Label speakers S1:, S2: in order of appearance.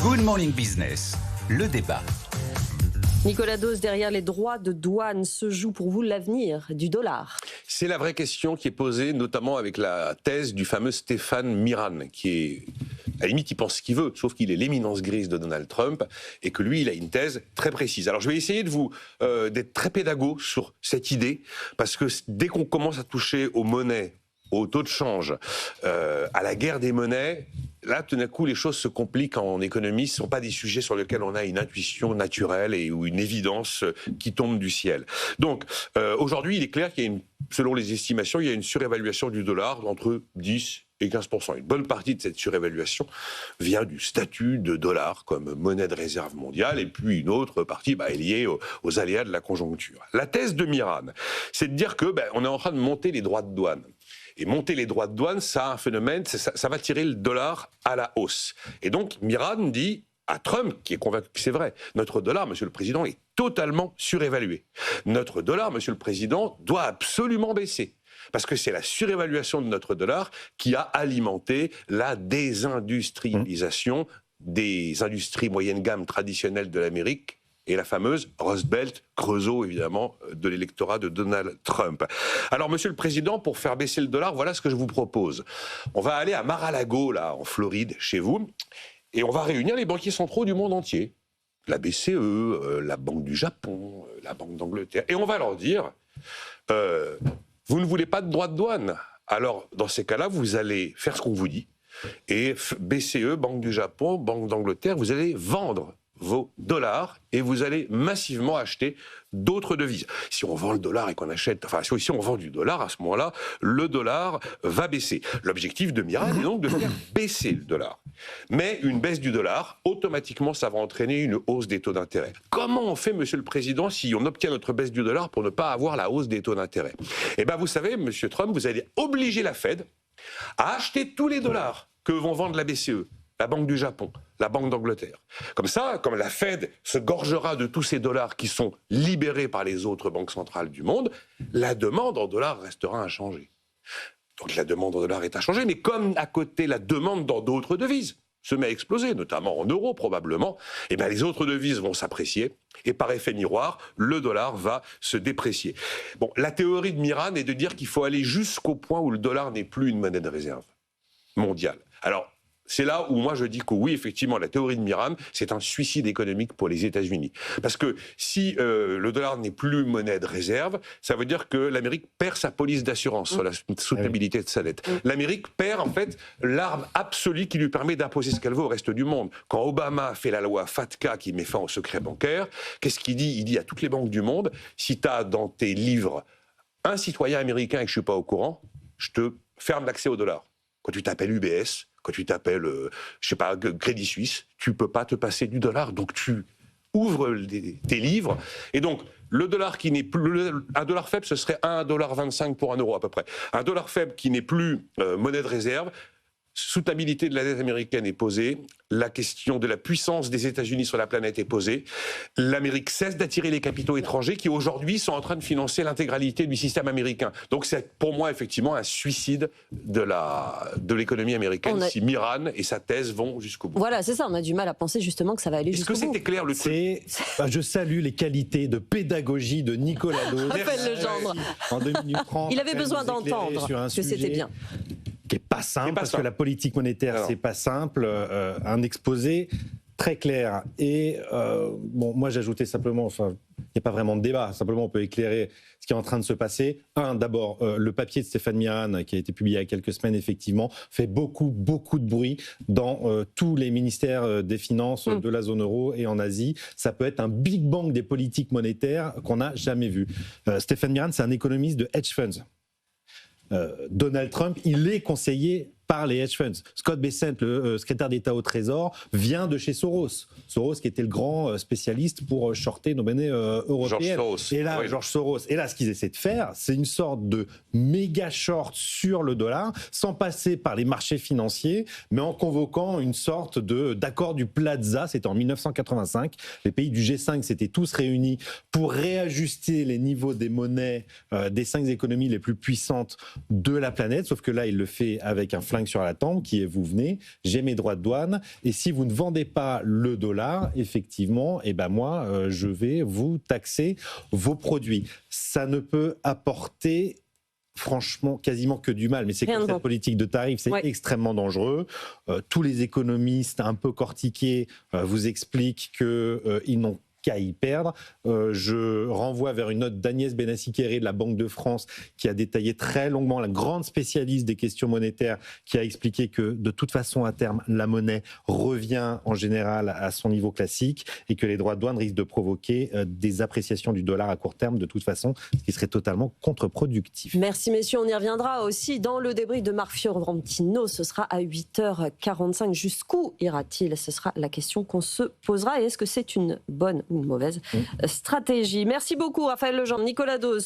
S1: Good Morning Business, le débat.
S2: Nicolas Dos, derrière les droits de douane se joue pour vous l'avenir du dollar?
S3: C'est la vraie question qui est posée, notamment avec la thèse du fameux Stéphane Miran, qui est, à la limite, il pense ce qu'il veut, sauf qu'il est l'éminence grise de Donald Trump, et que lui, il a une thèse très précise. Alors je vais essayer d'être très pédago sur cette idée, parce que dès qu'on commence à toucher aux monnaies, au taux de change, à la guerre des monnaies, là, tout d'un coup, les choses se compliquent en économie. Ce ne sont pas des sujets sur lesquels on a une intuition naturelle ou une évidence qui tombe du ciel. Donc, aujourd'hui, il est clair qu'il y a selon les estimations, il y a une surévaluation du dollar d'entre 10 et 15%. Une bonne partie de cette surévaluation vient du statut de dollar comme monnaie de réserve mondiale, et puis une autre partie est liée aux aléas de la conjoncture. La thèse de Miran, c'est de dire que on est en train de monter les droits de douane. Et monter les droits de douane, ça a un phénomène, ça va tirer le dollar à la hausse. Et donc, Miran dit à Trump, qui est convaincu que c'est vrai, notre dollar, Monsieur le Président, est totalement surévalué. Notre dollar, Monsieur le Président, doit absolument baisser. Parce que c'est la surévaluation de notre dollar qui a alimenté la désindustrialisation des industries moyenne gamme traditionnelles de l'Amérique, et la fameuse Rust Belt, Creusot évidemment, de l'électorat de Donald Trump. Alors Monsieur le Président, pour faire baisser le dollar, voilà ce que je vous propose. On va aller à Mar-a-Lago, là, en Floride, chez vous, et on va réunir les banquiers centraux du monde entier. La BCE, la Banque du Japon, la Banque d'Angleterre. Et on va leur dire, vous ne voulez pas de droits de douane. Alors, dans ces cas-là, vous allez faire ce qu'on vous dit. Et BCE, Banque du Japon, Banque d'Angleterre, vous allez vendre vos dollars et vous allez massivement acheter d'autres devises. Si on vend le dollar et qu'on achète, si on vend du dollar, à ce moment-là, le dollar va baisser. L'objectif de Miran est donc de faire baisser le dollar. Mais une baisse du dollar, automatiquement, ça va entraîner une hausse des taux d'intérêt. Comment on fait, Monsieur le Président, si on obtient notre baisse du dollar pour ne pas avoir la hausse des taux d'intérêt? Eh bien, vous savez, Monsieur Trump, vous allez obliger la Fed à acheter tous les dollars que vont vendre la BCE, la Banque du Japon, la Banque d'Angleterre. Comme ça, comme la Fed se gorgera de tous ces dollars qui sont libérés par les autres banques centrales du monde, la demande en dollars restera inchangée. Donc la demande en dollars est inchangée, mais comme à côté la demande dans d'autres devises se met à exploser, notamment en euros probablement, eh bien les autres devises vont s'apprécier, et par effet miroir, le dollar va se déprécier. Bon, la théorie de Miran est de dire qu'il faut aller jusqu'au point où le dollar n'est plus une monnaie de réserve mondiale. Alors, c'est là où moi je dis que oui, effectivement, la théorie de Miran, c'est un suicide économique pour les États-Unis. Parce que si le dollar n'est plus monnaie de réserve, ça veut dire que l'Amérique perd sa police d'assurance sur la soutenabilité de sa dette. L'Amérique perd en fait l'arme absolue qui lui permet d'imposer ce qu'elle veut au reste du monde. Quand Obama fait la loi FATCA qui met fin au secret bancaire, qu'est-ce qu'il dit? Il dit à toutes les banques du monde, si tu as dans tes livres un citoyen américain et que je ne suis pas au courant, je te ferme l'accès au dollar. Quand tu t'appelles UBS, quand tu t'appelles, Crédit Suisse, tu ne peux pas te passer du dollar. Donc tu ouvres tes livres. Et donc, le dollar qui n'est plus... Un dollar faible, ce serait 1,25$ pour €1 à peu près. Un dollar faible qui n'est plus monnaie de réserve, soutenabilité de la dette américaine est posée, la question de la puissance des États-Unis sur la planète est posée. L'Amérique cesse d'attirer les capitaux étrangers qui aujourd'hui sont en train de financer l'intégralité du système américain. Donc c'est pour moi effectivement un suicide de l'économie américaine si Miran et sa thèse vont jusqu'au bout.
S2: Voilà, c'est ça, on a du mal à penser justement que ça va aller jusqu'au bout.
S3: Est-ce que c'était clair le truc?
S4: Je salue les qualités de pédagogie de Nicolas Dos.
S2: Rappelle le gendre.
S4: En 2 minutes 30.
S2: Il avait besoin d'entendre que c'était bien.
S4: Qui n'est pas simple, parce que la politique monétaire, c'est pas simple. Un exposé très clair. Et moi, j'ajoutais simplement, il n'y a pas vraiment de débat, simplement on peut éclairer ce qui est en train de se passer. D'abord, le papier de Stéphane Miran, qui a été publié il y a quelques semaines, effectivement, fait beaucoup de bruit dans tous les ministères des Finances de la zone euro et en Asie. Ça peut être un big bang des politiques monétaires qu'on n'a jamais vu. Stéphane Miran, c'est un économiste de hedge funds. Donald Trump, il est conseillé par les hedge funds. Scott Bessent, le secrétaire d'État au Trésor, vient de chez Soros. Soros qui était le grand spécialiste pour shorter nos monnaies européennes. George Soros. Et là, ce qu'ils essaient de faire, c'est une sorte de méga short sur le dollar, sans passer par les marchés financiers, mais en convoquant une sorte d'accord du Plaza. C'était en 1985. Les pays du G5 s'étaient tous réunis pour réajuster les niveaux des monnaies des 5 économies les plus puissantes de la planète. Sauf que là, il le fait avec un flingue épingle sur la tempe qui est vous venez, j'ai mes droits de douane et si vous ne vendez pas le dollar, effectivement, moi, je vais vous taxer vos produits. Ça ne peut apporter franchement quasiment que du mal, mais c'est comme cette politique de tarifs, c'est extrêmement dangereux. Tous les économistes un peu cortiqués vous expliquent qu'ils n'ont qu'à y perdre. Je renvoie vers une note d'Agnès Benassi-Kéré de la Banque de France qui a détaillé très longuement, la grande spécialiste des questions monétaires, qui a expliqué que de toute façon à terme la monnaie revient en général à son niveau classique et que les droits de douane risquent de provoquer des appréciations du dollar à court terme de toute façon, ce qui serait totalement contre-productif.
S2: Merci messieurs, on y reviendra aussi dans le débrief de Marc Fiorentino. Ce sera à 8h45. Jusqu'où ira-t-il? Ce sera la question qu'on se posera. Et est-ce que c'est une bonne ou une mauvaise stratégie? Merci beaucoup Raphaël Legendre, Nicolas Dose.